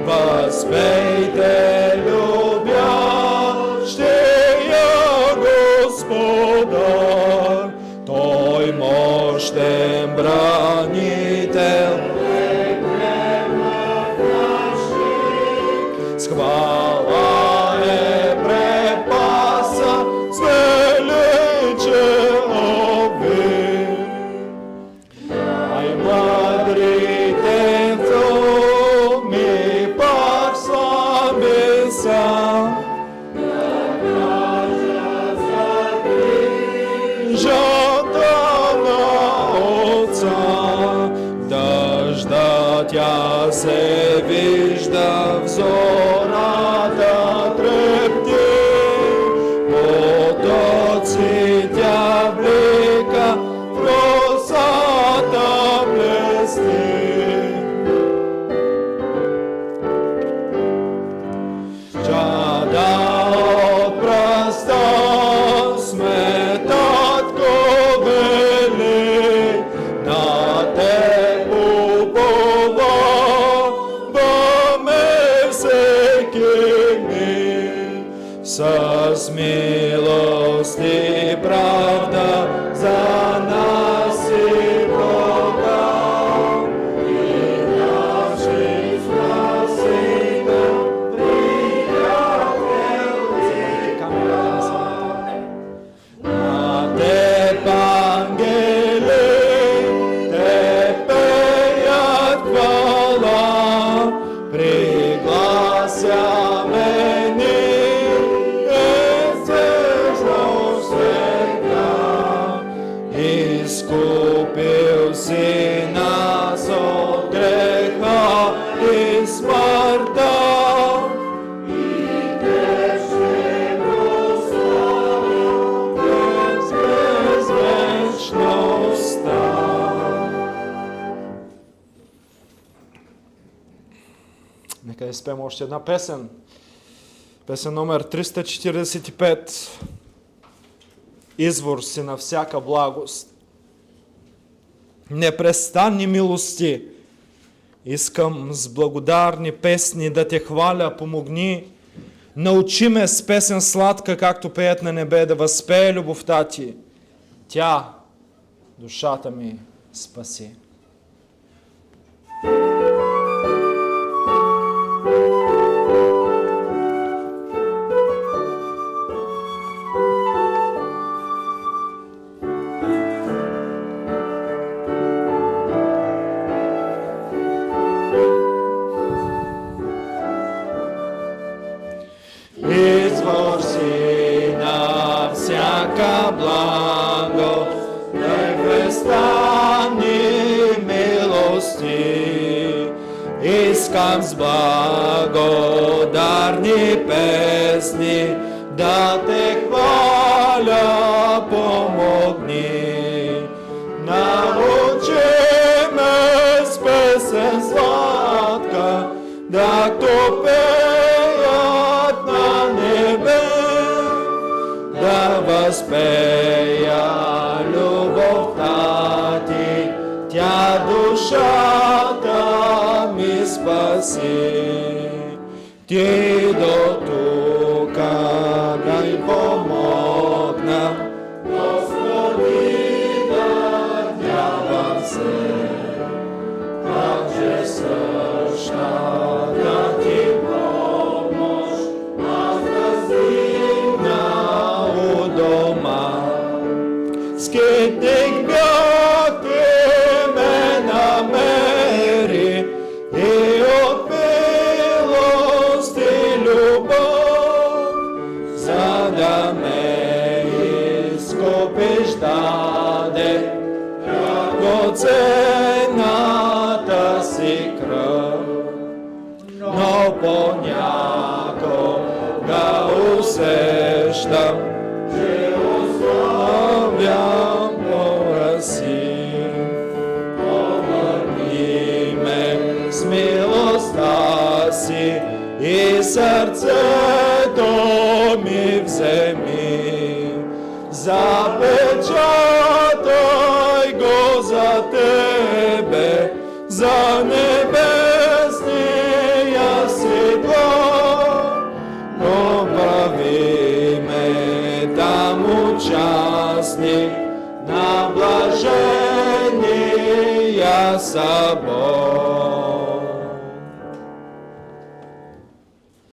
Възпейте любящия Господар, Той мощен бранител, с хвала е препаса, с величие обвит. Най-мъдрите думи пак слаби са, грижата на Отца. Дъжда тя се вижда, в зората трепти, потоци тя блика, в росата блести. Чада от пръста сметат ковели, на теб уповаваме всеки миг. С милост и правда за нас и Бога, и наши спасител, приятел и брат. На теб ангели те пеят хвала, пригласяме ни изкупил си нас от греха и смъртта, и те ще прославим през безвечността. Нека изпеем още една песен. Песен номер 345. Извор си на всяка благост. Непрестанни милости. Искам с благодарни песни да те хваля, помогни. Научи ме с песен сладка, както пеят на небе, да възпее любовта ти. Тя душата ми спаси. Извор си на всяка благост, непрестанни милости. Искам с благодарни песни да те хваля, помогни. Научи ме с песен сладка, да пеят на небе, да възпея любовта ти, тя душата ми спаси. Ти до тука дай помогна, Господи, надявам се, также същата ти помощ аз да стигна у дома. Скитник бях, ти ме намери и от милост и любов, за да ме изкупиш даде драгоценната си кръв. Но понякога усещам, че ослабям Бога си. Помогни ме с милостта си и сърцето ми вземи. Запечатай го за тебе, за небесния блажения са Бог.